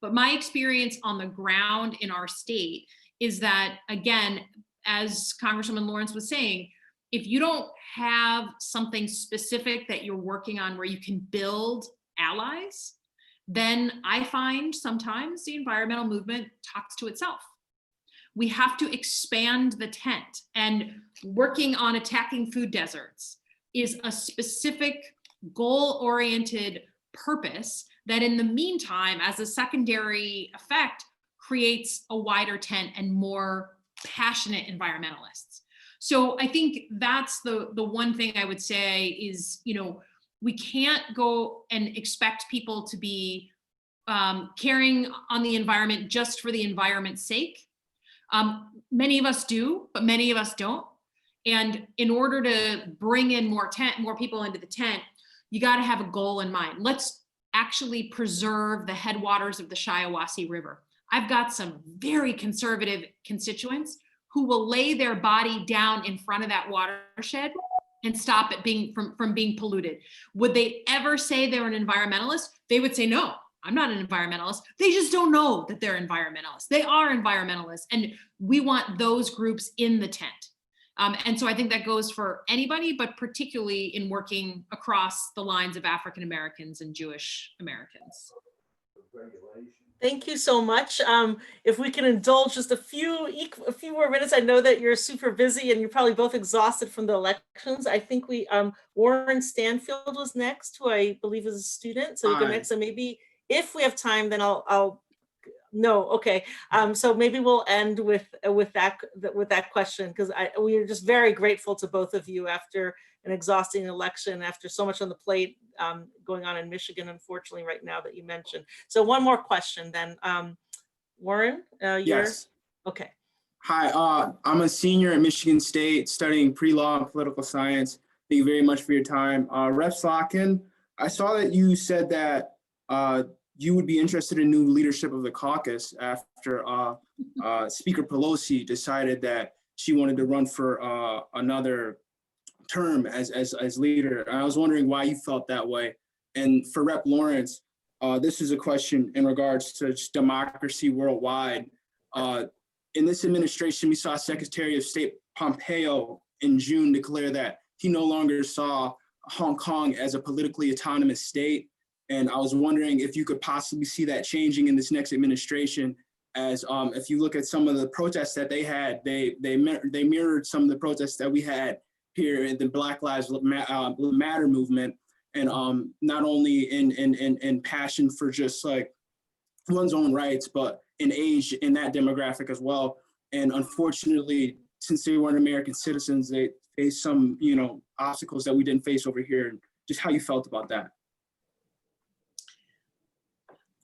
But my experience on the ground in our state is that, again, as Congresswoman Lawrence was saying, if you don't have something specific that you're working on where you can build allies, then I find sometimes the environmental movement talks to itself. We have to expand the tent, and working on attacking food deserts is a specific goal-oriented purpose that in the meantime, as a secondary effect, creates a wider tent and more passionate environmentalists. So I think that's the one thing I would say is, you know, we can't go and expect people to be caring on the environment just for the environment's sake. Many of us do, but many of us don't. And in order to bring in more people into the tent, you got to have a goal in mind. Let's actually preserve the headwaters of the Shiawassee River. I've got some very conservative constituents who will lay their body down in front of that watershed and stop it from being polluted. Would they ever say they're an environmentalist? They would say, no, I'm not an environmentalist. They just don't know that they're environmentalists. They are environmentalists, and we want those groups in the tent. And so I think that goes for anybody, but particularly in working across the lines of African Americans and Jewish Americans. Thank you so much. If we can indulge just a few more minutes, I know that you're super busy and you're probably both exhausted from the elections. I think Warren Stanfield was next, who I believe is a student. So we go next, and maybe if we have time, then no, okay. So maybe we'll end with that question, because we are just very grateful to both of you after an exhausting election, after so much on the plate going on in Michigan, unfortunately, right now that you mentioned. So one more question then. Warren, yes. Okay. Hi, I'm a senior at Michigan State studying pre-law and political science. Thank you very much for your time. Rep. Slotkin, I saw that you said that you would be interested in new leadership of the caucus after Speaker Pelosi decided that she wanted to run for another term as leader. And I was wondering why you felt that way. And for Rep. Lawrence, this is a question in regards to just democracy worldwide. In this administration, we saw Secretary of State Pompeo in June declare that he no longer saw Hong Kong as a politically autonomous state. And I was wondering if you could possibly see that changing in this next administration, as if you look at some of the protests that they had, they mirrored some of the protests that we had here in the Black Lives Matter movement, and not only in passion for just like one's own rights, but in age in that demographic as well. And unfortunately, since they weren't American citizens, they faced some, obstacles that we didn't face over here. And just how you felt about that.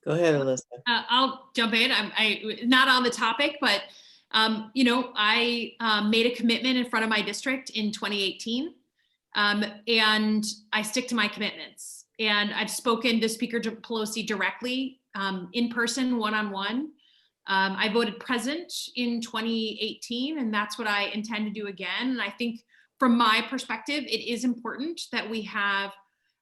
Go ahead, Elissa. I'll jump in. I'm not on the topic, but I made a commitment in front of my district in 2018, and I stick to my commitments. And I've spoken to Speaker Pelosi directly, in person, one-on-one. I voted present in 2018, and that's what I intend to do again. And I think from my perspective, it is important that we have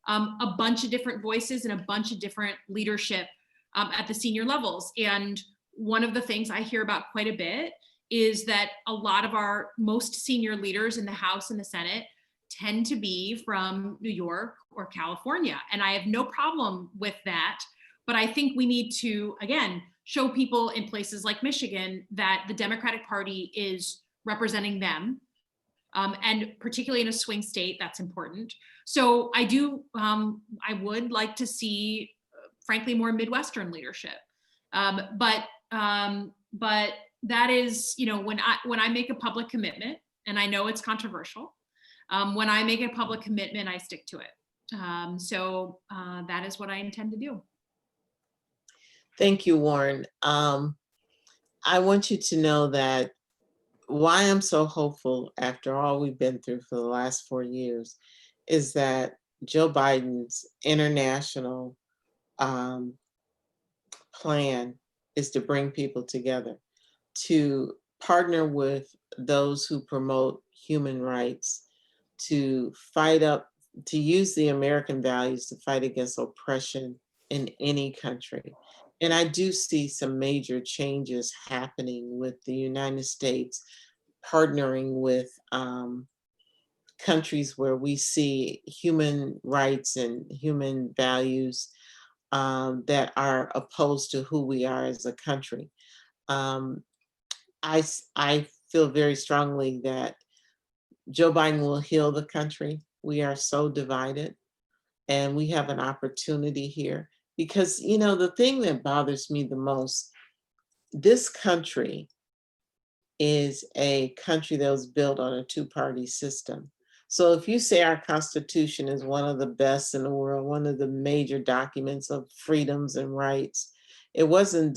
a bunch of different voices and a bunch of different leadership at the senior levels. And one of the things I hear about quite a bit is that a lot of our most senior leaders in the House and the Senate tend to be from New York or California. And I have no problem with that. But I think we need to, again, show people in places like Michigan that the Democratic Party is representing them. And particularly in a swing state, that's important. So I would like to see, frankly, more Midwestern leadership. But that is, when I make a public commitment, and I know it's controversial. When I make a public commitment, I stick to it. So that is what I intend to do. Thank you, Warren. I want you to know that why I'm so hopeful after all we've been through for the last 4 years is that Joe Biden's international plan is to bring people together, to partner with those who promote human rights, to fight up, to use the American values to fight against oppression in any country. And I do see some major changes happening with the United States partnering with countries where we see human rights and human values that are opposed to who we are as a country. I feel very strongly that Joe Biden will heal the country. We are so divided, and we have an opportunity here because, you know, the thing that bothers me the most, this country is a country that was built on a two-party system. So if you say our Constitution is one of the best in the world, one of the major documents of freedoms and rights, it wasn't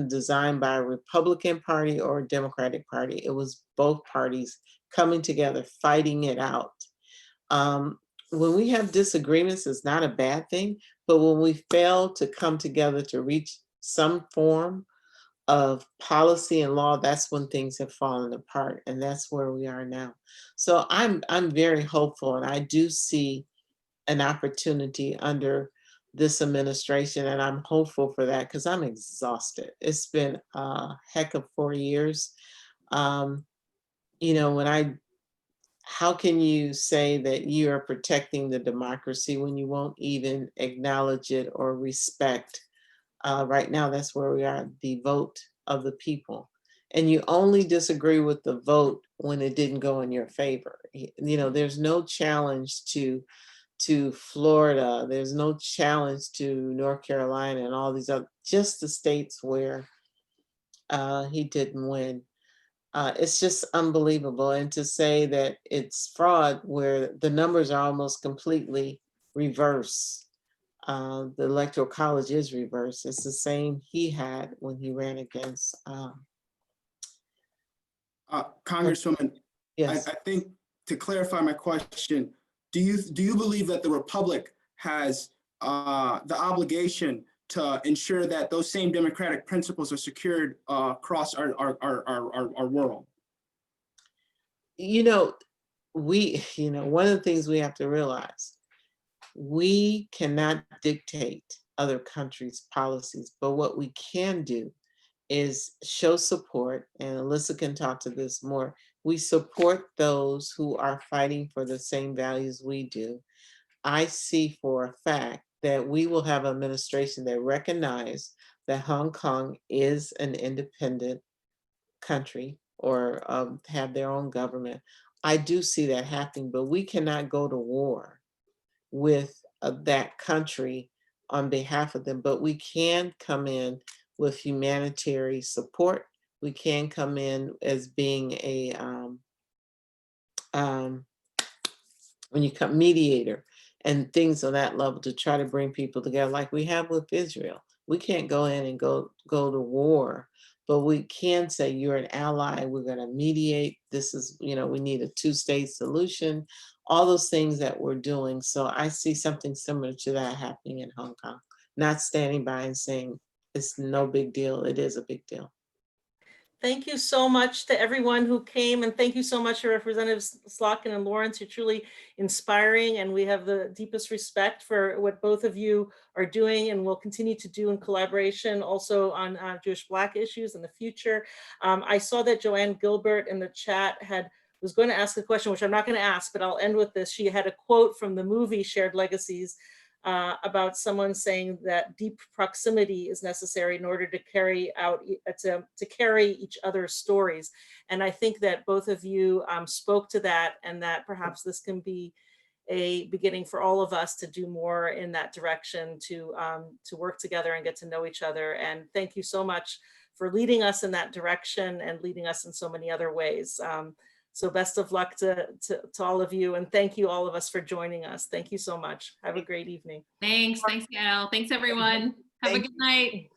designed by a Republican Party or a Democratic Party. It was both parties coming together, fighting it out. When we have disagreements, it's not a bad thing, but when we fail to come together to reach some form of policy and law, that's when things have fallen apart, and that's where we are now. So I'm very hopeful, and I do see an opportunity under this administration, and I'm hopeful for that because I'm exhausted. It's been a heck of 4 years. You know, how can you say that you are protecting the democracy when you won't even acknowledge it or respect? Right now, that's where we are, the vote of the people. And you only disagree with the vote when it didn't go in your favor. You know, there's no challenge to Florida. There's no challenge to North Carolina and all these other, just the states where he didn't win. It's just unbelievable. And to say that it's fraud where the numbers are almost completely reversed. The electoral college is reversed. It's the same he had when he ran against. Congresswoman, Yes. I think to clarify my question, do you believe that the Republic has the obligation to ensure that those same democratic principles are secured across our world? You know, one of the things we have to realize, we cannot dictate other countries' policies, but what we can do is show support, and Elissa can talk to this more. We support those who are fighting for the same values we do. I see for a fact that we will have an administration that recognize that Hong Kong is an independent country or have their own government. I do see that happening, but we cannot go to war with that country on behalf of them, but we can come in with humanitarian support. We can come in as being a when you come mediator and things on that level to try to bring people together like we have with Israel. We can't go in and go to war, but we can say you're an ally, we're going to mediate. This is, we need a two-state solution, all those things that we're doing. So I see something similar to that happening in Hong Kong, not standing by and saying it's no big deal. It is a big deal. Thank you so much to everyone who came, and thank you so much to Representatives Slotkin and Lawrence. You're truly inspiring, and we have the deepest respect for what both of you are doing and will continue to do in collaboration also on Jewish Black issues in the future. I saw that Joanne Gilbert in the chat was going to ask a question, which I'm not going to ask, but I'll end with this. She had a quote from the movie Shared Legacies about someone saying that deep proximity is necessary in order to carry out, to carry each other's stories. And I think that both of you spoke to that, and that perhaps this can be a beginning for all of us to do more in that direction, to work together and get to know each other. And thank you so much for leading us in that direction and leading us in so many other ways. So best of luck to all of you. And thank you all of us for joining us. Thank you so much. Have a great evening. Thanks, Yael. Thanks, everyone. Have a good night.